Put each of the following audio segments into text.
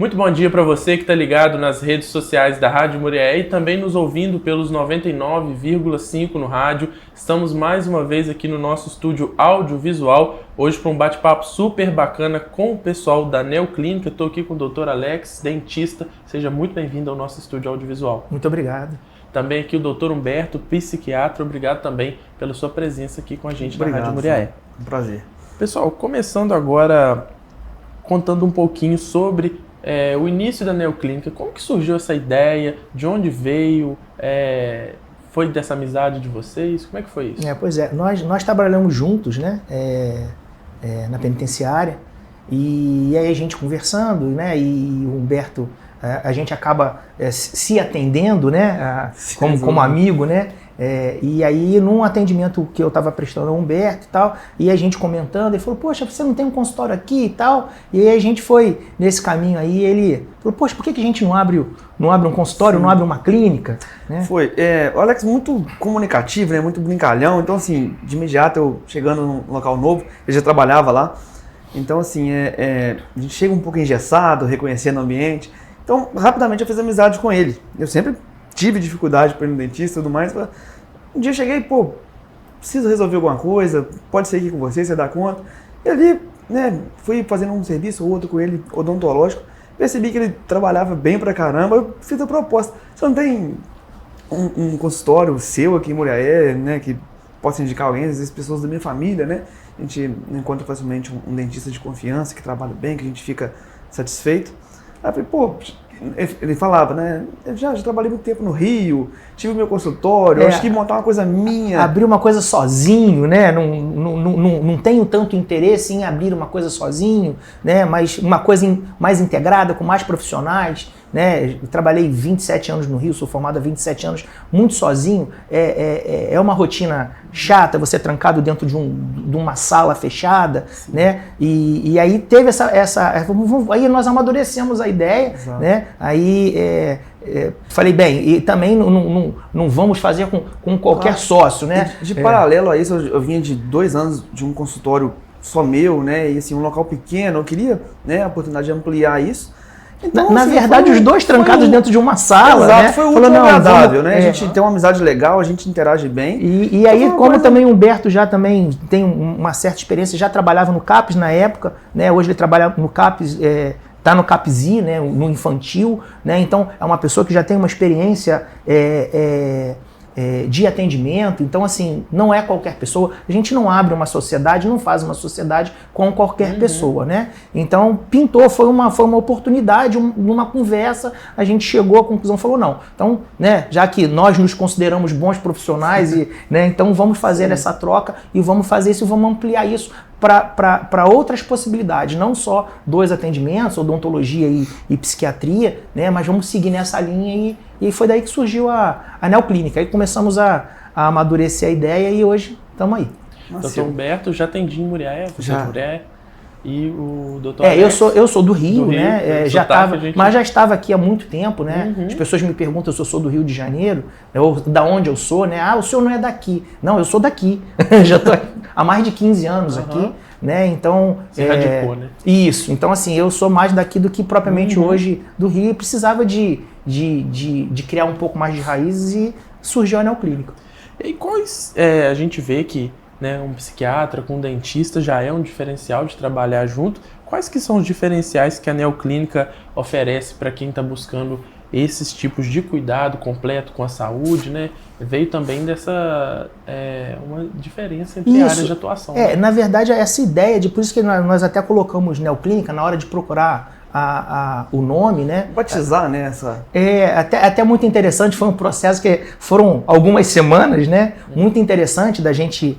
Muito bom dia para você que está ligado nas redes sociais da Rádio Muriaé e também nos ouvindo pelos 99,5 no rádio. Estamos mais uma vez aqui no nosso estúdio audiovisual, hoje para um bate-papo super bacana com o pessoal da Neoclínica. Estou aqui com o Dr. Alex, dentista. Seja muito bem-vindo ao nosso estúdio audiovisual. Muito obrigado. Também aqui o Dr. Humberto, psiquiatra. Obrigado também pela sua presença aqui com a gente na Rádio Muriaé. Um prazer. Pessoal, começando agora contando um pouquinho sobre o início da Neoclínica. Como que surgiu essa ideia? De onde veio? Foi dessa amizade de vocês? Como é que foi isso? Pois é, nós trabalhamos juntos, né, na penitenciária, e aí a gente conversando, né, e o Humberto, a gente acaba se atendendo, né, como amigo, né, e aí num atendimento que eu estava prestando ao Humberto e tal, e a gente comentando, ele falou, poxa, você não tem um consultório aqui e tal, e aí a gente foi nesse caminho aí, ele falou, poxa, por que a gente não abre um consultório, Sim. não abre uma clínica? Né? Foi, o Alex muito comunicativo, né, muito brincalhão, então assim, de imediato eu chegando num local novo, ele já trabalhava lá, então assim, a gente chega um pouco engessado, reconhecendo o ambiente, então rapidamente eu fiz amizade com ele, eu sempre tive dificuldade para ir no dentista e tudo mais. Um dia eu cheguei, preciso resolver alguma coisa, pode ser aqui com você, você dá conta. E ali, né, fui fazendo um serviço ou outro com ele, odontológico, percebi que ele trabalhava bem pra caramba, eu fiz a proposta. Você não tem um consultório seu aqui em Muriaé, né, que possa indicar alguém, às vezes pessoas da minha família, né? A gente encontra facilmente um dentista de confiança, que trabalha bem, que a gente fica satisfeito. Aí eu falei, ele falava, né? Eu já trabalhei muito tempo no Rio, tive o meu consultório, acho que montar uma coisa minha. Abrir uma coisa sozinho, né? Não tenho tanto interesse em abrir uma coisa sozinho, né? Mas uma coisa mais integrada, com mais profissionais. Né? Eu trabalhei 27 anos no Rio, sou formado há 27 anos, muito sozinho. É uma rotina chata, você trancado dentro de uma sala fechada, né? E aí teve aí nós amadurecemos a ideia, né? Aí falei, bem, e também não vamos fazer com qualquer sócio, né? De paralelo a isso, eu vinha de 2 anos de um consultório só meu, né? E assim, um local pequeno, eu queria, né, a oportunidade de ampliar isso. Então, na verdade, os dois trancados dentro de uma sala, exato, né? Foi o último agradável, né? A gente tem uma amizade legal, a gente interage bem. E aí, como também o Humberto já também tem uma certa experiência, já trabalhava no CAPS na época, né? Hoje ele trabalha no CAPS, está no CAPSI, né? No infantil, né? Então, é uma pessoa que já tem uma experiência de atendimento, então assim, não é qualquer pessoa, a gente não abre uma sociedade, não faz uma sociedade com qualquer pessoa, né? Então pintou, foi uma oportunidade, numa conversa, a gente chegou à conclusão, falou não, então, né, já que nós nos consideramos bons profissionais, né, então vamos fazer essa troca e vamos fazer isso, vamos ampliar isso para outras possibilidades, não só 2 atendimentos, odontologia e psiquiatria, né, mas vamos seguir nessa linha e foi daí que surgiu a Neoclínica. Aí começamos a amadurecer a ideia e hoje estamos aí. Doutor Humberto já atendi em Muriaé, já. Muriaé, e o doutor Alex, eu sou do Rio, né? Mas já estava aqui há muito tempo, né? Uhum. As pessoas me perguntam se eu sou do Rio de Janeiro, ou da onde eu sou, né? Ah, o senhor não é daqui. Não, eu sou daqui. Já estou há mais de 15 anos aqui, né? Então, você radicou, né? Isso. Então, assim, eu sou mais daqui do que propriamente hoje do Rio e precisava de criar um pouco mais de raízes e surgiu a Neoclínica. E quais a gente vê que, né, um psiquiatra com um dentista já é um diferencial de trabalhar junto. Quais que são os diferenciais que a Neoclínica oferece para quem está buscando esses tipos de cuidado completo com a saúde, né? Veio também dessa uma diferença entre áreas de atuação. Né? Na verdade, essa ideia por isso que nós até colocamos Neoclínica na hora de procurar o nome, né? Batizar, né? Até muito interessante, foi um processo que foram algumas semanas, né? Muito interessante da gente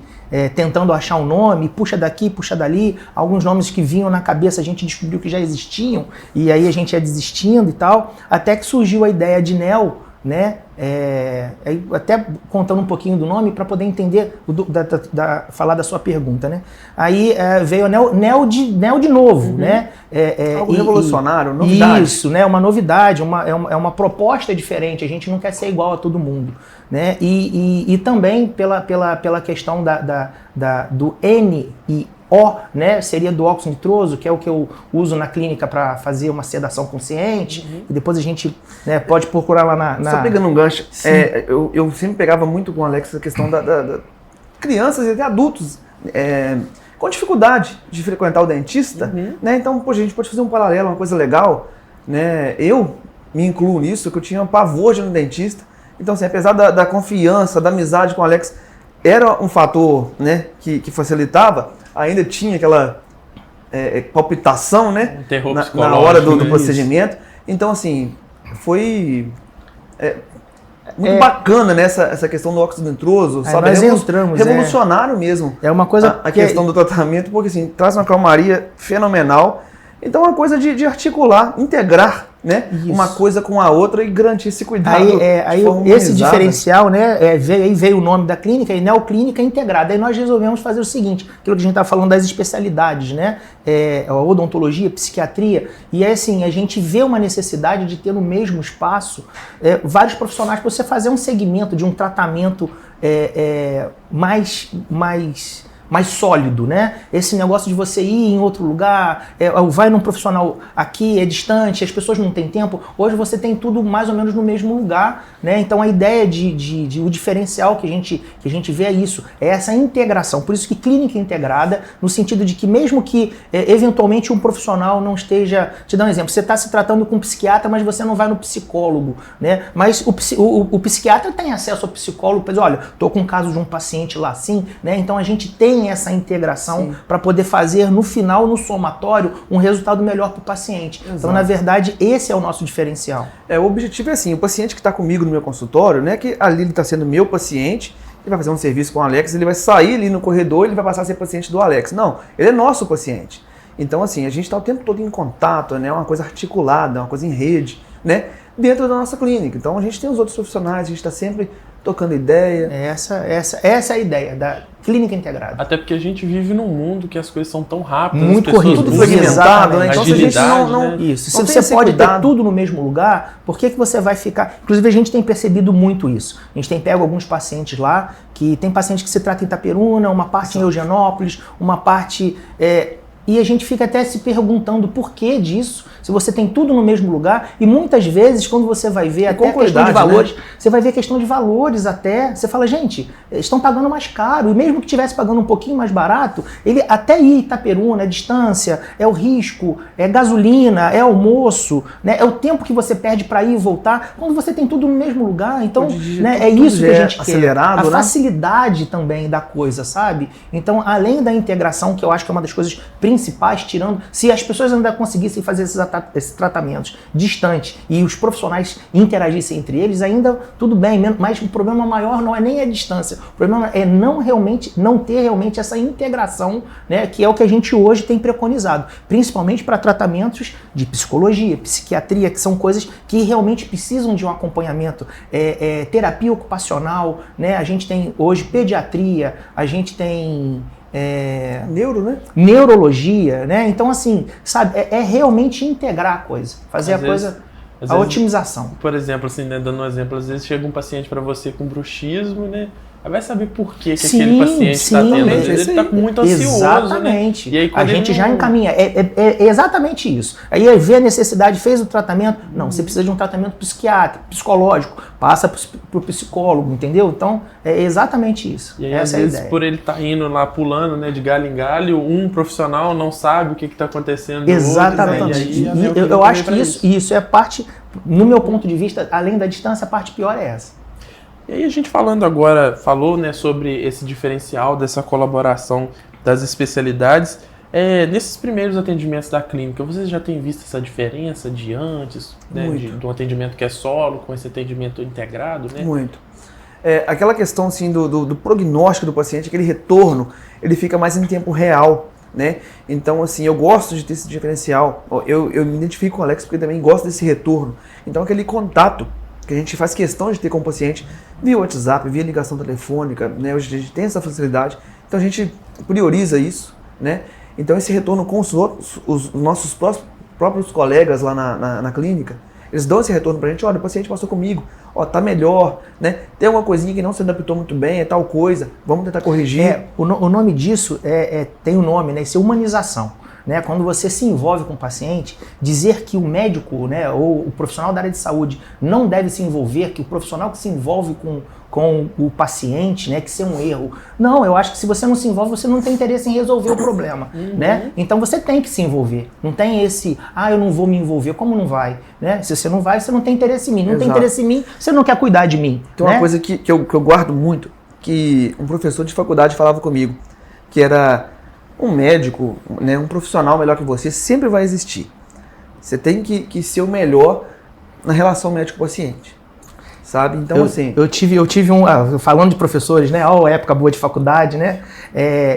tentando achar um nome, puxa daqui, puxa dali, alguns nomes que vinham na cabeça a gente descobriu que já existiam, e aí a gente ia desistindo e tal, até que surgiu a ideia de Neo, né? Até contando um pouquinho do nome para poder entender, falar da sua pergunta, né? Aí veio Neo de novo, né? Algo revolucionário, novidade. Isso, né? Uma novidade, é uma proposta diferente, a gente não quer ser igual a todo mundo, né? E também pela questão do N e O, né, seria do óxido nitroso, que é o que eu uso na clínica para fazer uma sedação consciente, e depois a gente, né, pode procurar lá na... Só pegando um gancho, eu sempre pegava muito com o Alex a questão da crianças e até adultos com dificuldade de frequentar o dentista, né? Então, poxa, a gente pode fazer um paralelo, uma coisa legal, né? Eu me incluo nisso, que eu tinha pavor de ir no dentista. Então, assim, apesar da confiança, da amizade com o Alex, era um fator, né, que facilitava, ainda tinha aquela palpitação, né, na hora do procedimento. Então, assim, foi muito bacana, né, essa questão do óxido nitroso, sabe? Nós entramos, revolucionário mesmo. É uma coisa a questão do tratamento, porque assim, traz uma calmaria fenomenal. Então é uma coisa de articular, integrar, né, uma coisa com a outra e garantir esse cuidado. Aí esse diferencial, né, veio o nome da clínica, Neoclínica Integrada. Aí nós resolvemos fazer o seguinte, aquilo que a gente está falando das especialidades, né, odontologia, psiquiatria, e assim, a gente vê uma necessidade de ter no mesmo espaço vários profissionais para você fazer um segmento de um tratamento mais sólido, né? Esse negócio de você ir em outro lugar, vai num profissional aqui, é distante, as pessoas não têm tempo. Hoje você tem tudo mais ou menos no mesmo lugar, né? Então a ideia o diferencial que a gente vê é isso, é essa integração. Por isso que clínica integrada, no sentido de que mesmo que eventualmente um profissional não esteja... Te dar um exemplo, você está se tratando com um psiquiatra, mas você não vai no psicólogo, né? Mas o psiquiatra tem acesso ao psicólogo, diz, olha, estou com um caso de um paciente lá assim, né? Então a gente tem essa integração para poder fazer no final, no somatório, um resultado melhor para o paciente. Exato. Então, na verdade, esse é o nosso diferencial. O objetivo é assim, o paciente que está comigo no meu consultório, né, que ali ele está sendo meu paciente, ele vai fazer um serviço com o Alex, ele vai sair ali no corredor, ele vai passar a ser paciente do Alex. Não, ele é nosso paciente. Então, assim, a gente está o tempo todo em contato, né, uma coisa articulada, uma coisa em rede, né, dentro da nossa clínica. Então, a gente tem os outros profissionais, a gente está sempre tocando ideia. Essa é a ideia da clínica integrada. Até porque a gente vive num mundo que as coisas são tão rápidas, muito corrido, tudo fragmentado, né? Então, se a gente não isso. Se você pode ter tudo no mesmo lugar, por que você vai ficar... Inclusive, a gente tem percebido muito isso. A gente tem pego alguns pacientes lá, que tem paciente que se trata em Itaperuna, uma parte em Eugenópolis, uma parte... E a gente fica até se perguntando por que disso, se você tem tudo no mesmo lugar, e muitas vezes, quando você vai ver até a questão de valores, né? Você vai ver a questão de valores até, você fala, gente, estão pagando mais caro, e mesmo que estivesse pagando um pouquinho mais barato, ele até ir Itaperuna, é distância, é o risco, é gasolina, é almoço, né? É o tempo que você perde para ir e voltar, quando você tem tudo no mesmo lugar, então né, é isso que a gente quer, a facilidade também da coisa, sabe? Então, além da integração, que eu acho que é uma das coisas principais, tirando, se as pessoas ainda conseguissem fazer esses tratamentos distantes e os profissionais interagissem entre eles, ainda tudo bem, mas o problema maior não é nem a distância, o problema é não ter realmente essa integração, né, que é o que a gente hoje tem preconizado, principalmente para tratamentos de psicologia, psiquiatria, que são coisas que realmente precisam de um acompanhamento, terapia ocupacional, né, a gente tem hoje pediatria, a gente tem neurologia, né? Então, assim, sabe, realmente integrar a coisa, fazer a otimização. Por exemplo, assim, né, dando um exemplo, às vezes chega um paciente para você com bruxismo, né? Aí vai saber por que aquele paciente está tendo. Às vezes ele está muito ansioso. Exatamente. Né? E aí, a gente já encaminha. É exatamente isso. Aí vê a necessidade, fez o tratamento. Não, você precisa de um tratamento psiquiátrico, psicológico. Passa para o psicólogo, entendeu? Então, é exatamente isso. E aí, às vezes, por ele estar indo lá pulando, né, de galho em galho, um profissional não sabe o que está acontecendo. Exatamente. Eu acho que isso é parte, no meu ponto de vista, além da distância, a parte pior é essa. E aí a gente falou, né, sobre esse diferencial dessa colaboração das especialidades. Nesses primeiros atendimentos da clínica, vocês já têm visto essa diferença de antes, né, de um atendimento que é solo com esse atendimento integrado? Né? Muito. Aquela questão assim, do prognóstico do paciente, aquele retorno, ele fica mais em tempo real. Né? Então, assim, eu gosto de ter esse diferencial. Eu me identifico com o Alex porque também gosto desse retorno. Então, aquele contato que a gente faz questão de ter com o paciente via WhatsApp, via ligação telefônica, né? Hoje a gente tem essa facilidade, então a gente prioriza isso, né? Então esse retorno com os nossos próprios colegas lá na clínica, Eles dão esse retorno pra gente, olha, o paciente passou comigo, ó, tá melhor, né? Tem uma coisinha que não se adaptou muito bem, é tal coisa, vamos tentar corrigir. O nome disso tem um nome, né? Isso é humanização. Né? Quando você se envolve com o paciente, dizer que o médico, né, ou o profissional da área de saúde não deve se envolver, que o profissional que se envolve com o paciente, né, que isso é um erro. Não, eu acho que se você não se envolve, você não tem interesse em resolver o problema. Né? Então você tem que se envolver. Não tem esse, eu não vou me envolver. Como não vai? Né? Se você não vai, você não tem interesse em mim. Não tem interesse em mim, você não quer cuidar de mim. Tem uma coisa que eu guardo muito, que um professor de faculdade falava comigo, que era... Um médico, né, um profissional melhor que você sempre vai existir. Você tem que ser o melhor na relação médico-paciente, sabe? Então, assim... Eu tive falando de professores, né, época boa de faculdade, né,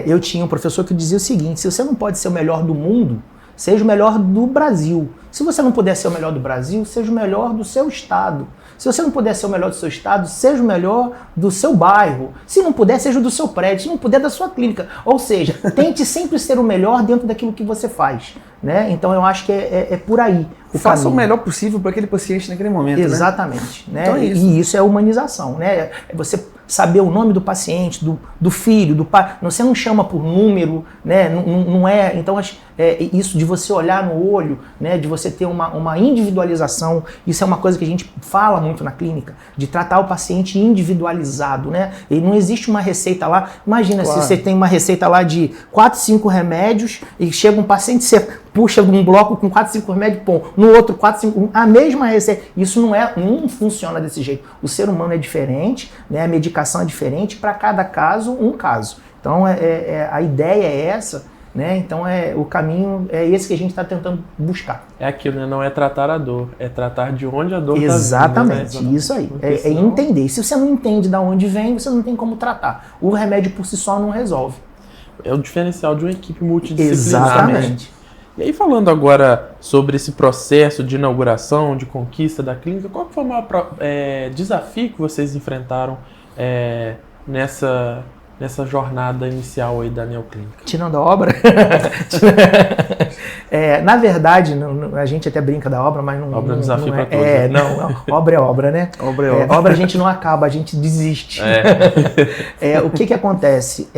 eu tinha um professor que dizia o seguinte, se você não pode ser o melhor do mundo, seja o melhor do Brasil. Se você não puder ser o melhor do Brasil, seja o melhor do seu estado. Se você não puder ser o melhor do seu estado, seja o melhor do seu bairro. Se não puder, seja do seu prédio. Se não puder, da sua clínica. Ou seja, tente sempre ser o melhor dentro daquilo que você faz. Né? Então eu acho que é por aí. Faça o melhor possível para aquele paciente naquele momento. Exatamente. Né? Então é isso. E isso é humanização. Né? É você saber o nome do paciente, do filho, do pai. Você não chama por número, né? Não é. Então isso de você olhar no olho, né? De você ter uma individualização, isso é uma coisa que a gente fala muito na clínica, de tratar o paciente individualizado. Né? E não existe uma receita lá. Imagina se você tem uma receita lá de 4, 5 remédios e chega um paciente, você puxa um bloco com 4, 5 remédios, pô, no outro 4, 5, a mesma receita. Isso não funciona desse jeito. O ser humano é diferente, né? A medicação é diferente, para cada caso, um caso. Então a ideia é essa, né? Então o caminho é esse que a gente está tentando buscar. É aquilo, né? Não é tratar a dor, é tratar de onde a dor está vindo. Exatamente, né? Isso aí. É entender. Se você não entende de onde vem, você não tem como tratar. O remédio por si só não resolve. É o diferencial de uma equipe multidisciplinar. Exatamente. E aí, falando agora sobre esse processo de inauguração, de conquista da clínica, qual foi o maior desafio que vocês enfrentaram nessa jornada inicial aí da Neoclínica? Tirando a obra? Na verdade, a gente até brinca da obra, mas não... Obra é um desafio para todos. Obra é obra, né? Obra é obra. Obra a gente não acaba, a gente desiste. O que acontece?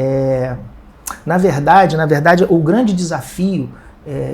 Na verdade, o grande desafio,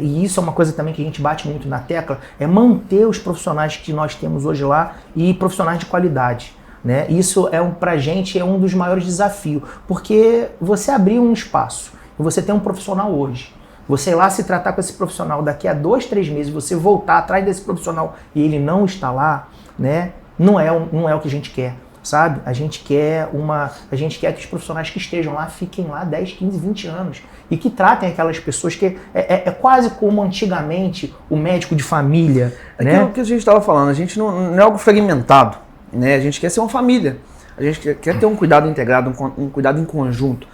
e isso é uma coisa também que a gente bate muito na tecla, é manter os profissionais que nós temos hoje lá e profissionais de qualidade. Né? Isso pra gente é um dos maiores desafios, porque você abrir um espaço e você tem um profissional hoje, você ir lá se tratar com esse profissional, daqui a 2, 3 meses você voltar atrás desse profissional e ele não está lá, né? Não é o que a gente quer. Sabe? A gente quer que os profissionais que estejam lá fiquem lá 10, 15, 20 anos e que tratem aquelas pessoas que é quase como antigamente o médico de família. Né? Aquilo que a gente estava falando, a gente não é algo fragmentado, né? A gente quer ser uma família, a gente quer ter um cuidado integrado, um cuidado em conjunto.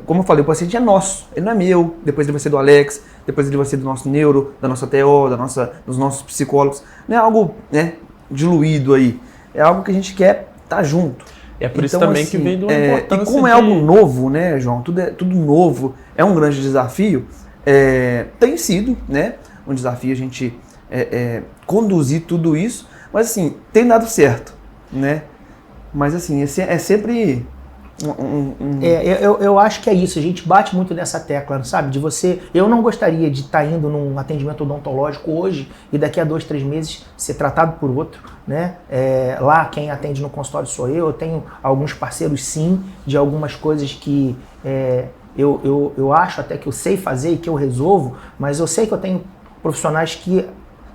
Como eu falei, o paciente é nosso, ele não é meu, depois ele vai ser do Alex, depois ele vai ser do nosso neuro, da nossa TO, dos nossos psicólogos. Não é algo, né, diluído aí, é algo que a gente quer tá junto. É por isso também que vem de uma importância. E como é algo novo, né, João? Tudo novo, é um grande desafio. Tem sido, né, um desafio a gente conduzir tudo isso, mas assim, tem dado certo, né? Mas assim, é sempre eu acho que é isso, a gente bate muito nessa tecla, sabe? Eu não gostaria de estar indo num atendimento odontológico hoje e daqui a 2, 3 meses ser tratado por outro, né? Lá quem atende no consultório sou eu tenho alguns parceiros sim, de algumas coisas que eu acho até que eu sei fazer e que eu resolvo, mas eu sei que eu tenho profissionais que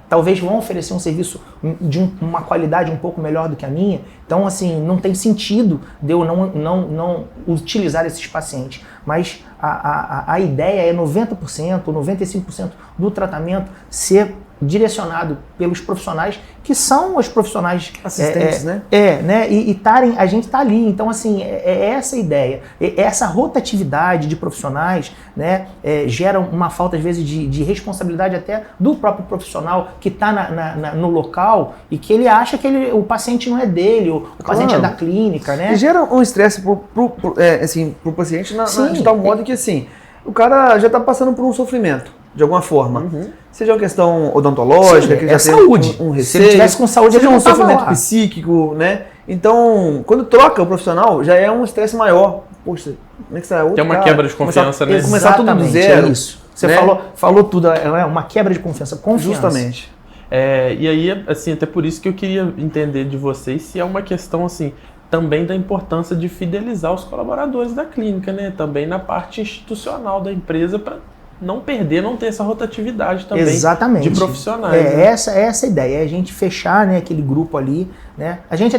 talvez vão oferecer um serviço de uma qualidade um pouco melhor do que a minha. Então, assim, não tem sentido de eu não utilizar esses pacientes. Mas a ideia é 90%, 95% do tratamento ser direcionado pelos profissionais que são os profissionais assistentes, né? Né? E a gente tá ali. Então, assim, essa a ideia. Essa rotatividade de profissionais, né, gera uma falta, às vezes, de responsabilidade até do próprio profissional que está no local e que ele acha que o paciente não é dele, o paciente é da clínica, né? E gera um estresse pro paciente de tal modo que, assim, o cara já está passando por um sofrimento, de alguma forma. Seja uma questão odontológica, Sim, que já tem saúde. um Se receio, ele tivesse com saúde, seja ele não um tava sofrimento lá. psíquico, né? Então, quando troca o profissional, já é um estresse maior. Poxa, como é que será outro Tem uma cara? quebra de confiança, né? Começar tudo do Exatamente, zero. é isso. Você né? falou tudo, é uma quebra de confiança. Justamente. E aí, assim, até por isso que eu queria entender de vocês se é uma questão, assim, também da importância de fidelizar os colaboradores da clínica, né? Também na parte institucional da empresa para não perder, não ter essa rotatividade também Exatamente. de profissionais. Né? Essa a ideia, é a gente fechar, né, aquele grupo ali, né? A gente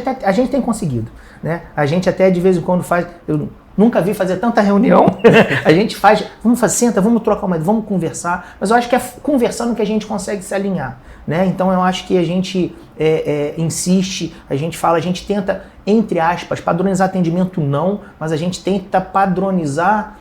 tem conseguido, né? A gente até de vez em quando faz, eu nunca vi fazer tanta reunião. A gente faz, senta, vamos trocar uma ideia, vamos conversar, mas eu acho que é conversando que a gente consegue se alinhar, né? Então eu acho que a gente insiste, a gente tenta, entre aspas, padronizar atendimento não, mas a gente tenta padronizar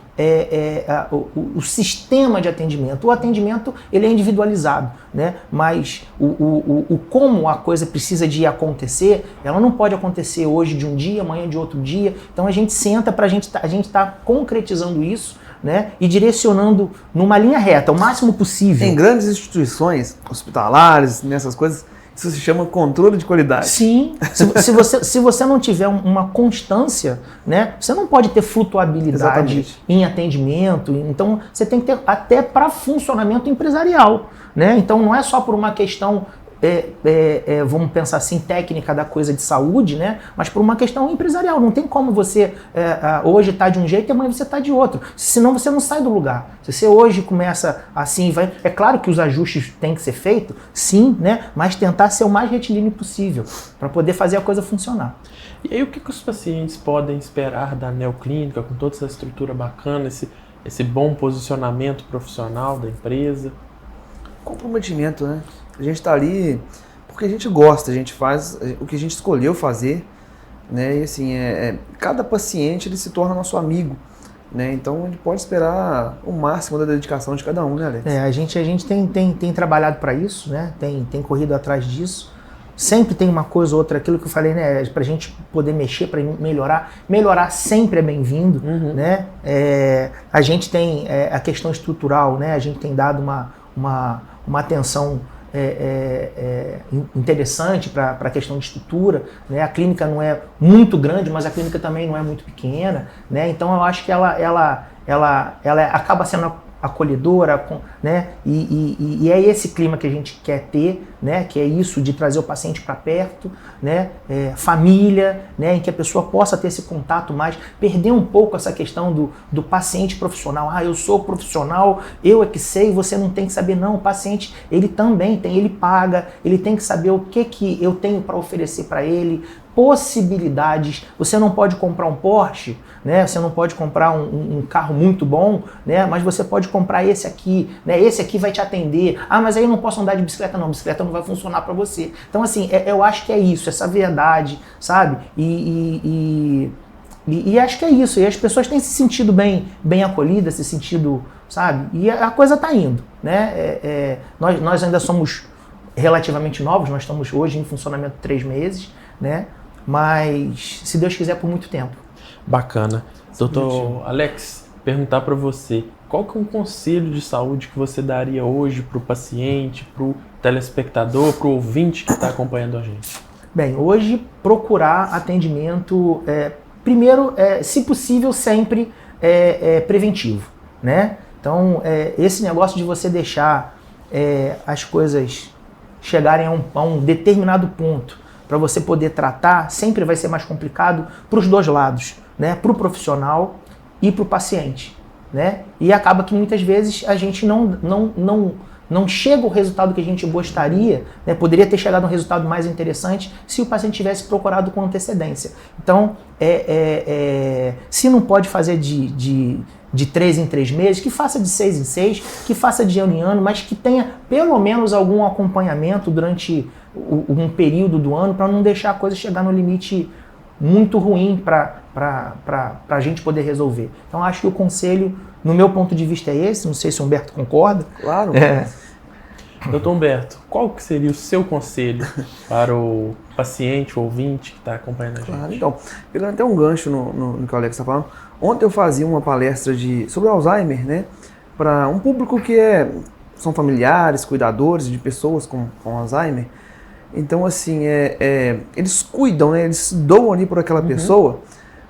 o sistema de atendimento. O atendimento ele é individualizado, né? Mas o como a coisa precisa de acontecer, ela não pode acontecer hoje de um dia, amanhã de outro dia. Então a gente senta para a gente tá concretizando isso, né? E direcionando numa linha reta, o máximo possível. Em grandes instituições hospitalares, nessas coisas, isso se chama controle de qualidade. Sim, se você não tiver uma constância, né, você não pode ter flutuabilidade Exatamente. em atendimento, então você tem que ter até para funcionamento empresarial, né? Então não é só por uma questão, vamos pensar assim, técnica da coisa de saúde, né? Mas por uma questão empresarial. Não tem como você hoje estar de um jeito e amanhã você estar de outro. Senão você não sai do lugar. Se você hoje começa assim, é claro que os ajustes têm que ser feitos, sim, né? Mas tentar ser o mais retilíneo possível para poder fazer a coisa funcionar. E aí o que os pacientes podem esperar da Neoclínica, com toda essa estrutura bacana, esse bom posicionamento profissional da empresa? Comprometimento, né? A gente está ali porque a gente gosta, a gente faz o que a gente escolheu fazer, né? E assim, cada paciente ele se torna nosso amigo, né? Então a gente pode esperar o máximo da dedicação de cada um, né, Alex? A gente tem trabalhado para isso, né? Tem corrido atrás disso. Sempre tem uma coisa ou outra, aquilo que eu falei, né? Para a gente poder mexer, para melhorar sempre é bem-vindo, né? A gente tem a questão estrutural, né? A gente tem dado uma atenção interessante para a questão de estrutura, né? A clínica não é muito grande, mas a clínica também não é muito pequena, né? Então eu acho que ela acaba sendo acolhedora, né? E é esse clima que a gente quer ter, né? Que é isso de trazer o paciente para perto, né? Família, né? Em que a pessoa possa ter esse contato mais, perder um pouco essa questão do paciente profissional. Eu sou profissional, eu é que sei, você não tem que saber. Não, o paciente, ele também tem, ele paga, ele tem que saber o que eu tenho para oferecer para ele, possibilidades. Você não pode comprar um Porsche, né? Você não pode comprar um carro muito bom, né? Mas você pode comprar esse aqui, né? Esse aqui vai te atender. Mas aí eu não posso andar de bicicleta, não. Bicicleta não vai funcionar para você. Então, assim, eu acho que é isso, essa verdade, sabe? E acho que é isso. E as pessoas têm se sentido bem acolhidas, se sentido, sabe? E a coisa tá indo, né? Nós ainda somos relativamente novos. Nós estamos hoje em funcionamento 3 meses, né? Mas, se Deus quiser, por muito tempo. Bacana. Doutor Alex, perguntar para você, qual que é um conselho de saúde que você daria hoje para o paciente, para o telespectador, para o ouvinte que está acompanhando a gente? Bem, hoje procurar atendimento, primeiro, se possível, sempre preventivo, né? Então, esse negócio de você deixar as coisas chegarem a um determinado ponto para você poder tratar, sempre vai ser mais complicado para os dois lados, né? Para o profissional e para o paciente, né? E acaba que muitas vezes a gente não chega ao resultado que a gente gostaria, né? Poderia ter chegado a um resultado mais interessante se o paciente tivesse procurado com antecedência. Então, se não pode fazer de 3 em 3 meses, que faça de 6 em 6, que faça de ano em ano, mas que tenha pelo menos algum acompanhamento durante um período do ano, para não deixar a coisa chegar no limite muito ruim para a gente poder resolver. Então acho que o conselho, no meu ponto de vista, é esse. Não sei se o Humberto concorda. Claro. Doutor Humberto, qual que seria o seu conselho para o paciente, o ouvinte que está acompanhando a gente? Claro, então, pegando até um gancho no que o Alex está falando, ontem eu fazia uma palestra sobre Alzheimer, né, para um público que é são familiares, cuidadores de pessoas com Alzheimer. Então, assim, eles cuidam, né? Eles doam ali por aquela pessoa,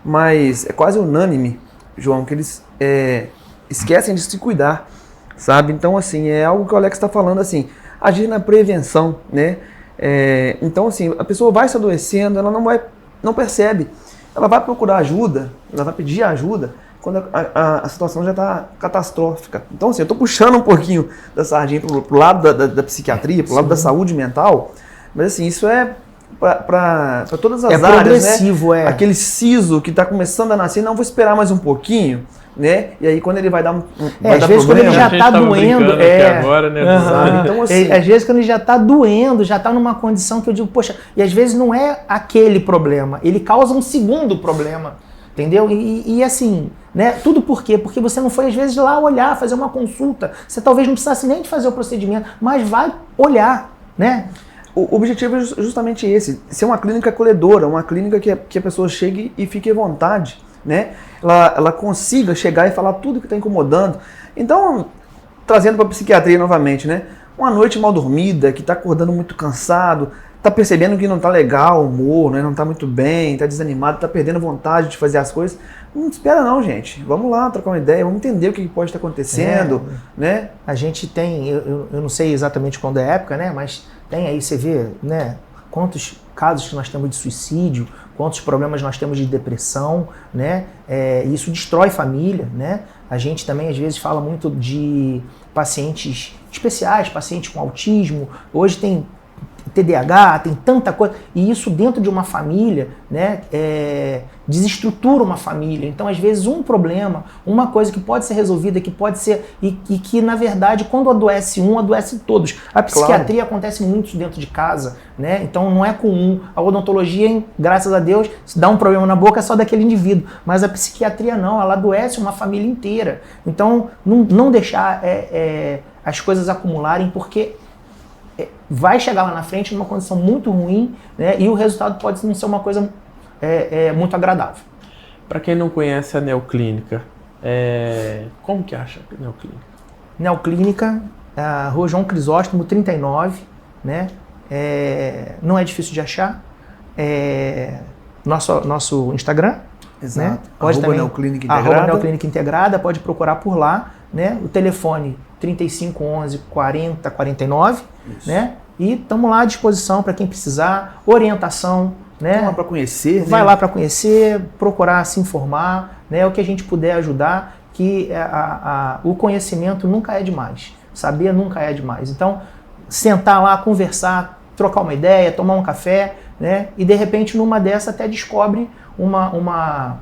mas é quase unânime, João, que eles esquecem de se cuidar, sabe? Então, assim, é algo que o Alex está falando, assim, agir na prevenção, né? Então, assim, a pessoa vai se adoecendo, ela não percebe. Ela vai procurar ajuda, ela vai pedir ajuda quando a situação já está catastrófica. Então, assim, eu estou puxando um pouquinho da sardinha pro lado da psiquiatria, pro lado da saúde mental, mas, assim, isso é para todas as áreas, progressivo, né? Aquele siso que está começando a nascer, não, vou esperar mais um pouquinho, né? E aí quando ele vai dar às vezes quando ele já está doendo, agora, né? Então, assim, às vezes quando ele já está doendo, já está numa condição que eu digo, poxa, e às vezes não é aquele problema, ele causa um segundo problema, entendeu? E assim, né? Tudo por quê? Porque você não foi às vezes lá olhar, fazer uma consulta, você talvez não precisasse nem de fazer o procedimento, mas vai olhar, né? O objetivo é justamente esse, ser uma clínica acolhedora, uma clínica que a pessoa chegue e fique à vontade, né? Ela consiga chegar e falar tudo que está incomodando. Então, trazendo para a psiquiatria novamente, né? Uma noite mal dormida, que está acordando muito cansado, está percebendo que não está legal o humor, né? Não está muito bem, está desanimado, está perdendo vontade de fazer as coisas. Não espera não, gente. Vamos lá trocar uma ideia, vamos entender o que pode estar acontecendo, né? A gente tem, eu não sei exatamente quando é a época, né? Mas tem aí, você vê, né? Quantos casos que nós temos de suicídio, quantos problemas nós temos de depressão, né? Isso destrói família, né? A gente também às vezes fala muito de pacientes especiais, pacientes com autismo. Hoje tem TDAH, tem tanta coisa, e isso dentro de uma família, né, desestrutura uma família. Então, às vezes, um problema, uma coisa que pode ser resolvida, que pode ser, e que, na verdade, quando adoece um, adoece todos. A psiquiatria acontece muito dentro de casa, né? Então, não é com um. A odontologia, graças a Deus, se dá um problema na boca, é só daquele indivíduo. Mas a psiquiatria não, ela adoece uma família inteira. Então, não deixar as coisas acumularem, porque vai chegar lá na frente numa condição muito ruim, né, e o resultado pode não ser uma coisa muito agradável. Para quem não conhece a Neoclínica, como que acha a Neoclínica? Neoclínica, Rua João Crisóstomo, 39, né? Não é difícil de achar. Nosso Instagram, exato. Né? Pode também, Neoclínica Integrada. Neoclínica Integrada, pode procurar por lá, né? O telefone 3511 40 49, né? E estamos lá à disposição para quem precisar, orientação, né? Vai lá para conhecer, vai lá para conhecer, procurar se informar, né? O que a gente puder ajudar, que o conhecimento nunca é demais, saber nunca é demais. Então, sentar lá, conversar, trocar uma ideia, tomar um café, né? E de repente numa dessa até descobre uma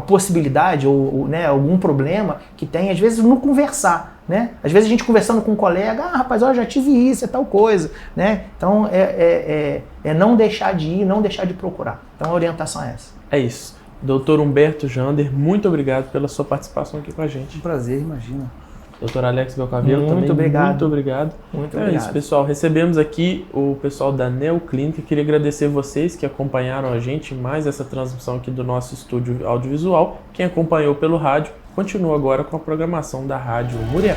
possibilidade ou né, algum problema que tem, às vezes, no conversar, né? Às vezes a gente conversando com um colega, rapaz, eu já tive isso, é tal coisa, né? Então, não deixar de ir, não deixar de procurar. Então, a orientação é essa. É isso. Doutor Humberto Jander, muito obrigado pela sua participação aqui com a gente. Um prazer, imagina. Doutor Alex Belcavelo, também obrigado. Muito obrigado. Muito É obrigado. isso, pessoal. Recebemos aqui o pessoal da Neoclínica. Queria agradecer vocês que acompanharam a gente mais essa transmissão aqui do nosso estúdio audiovisual. Quem acompanhou pelo rádio, continua agora com a programação da Rádio Muriel.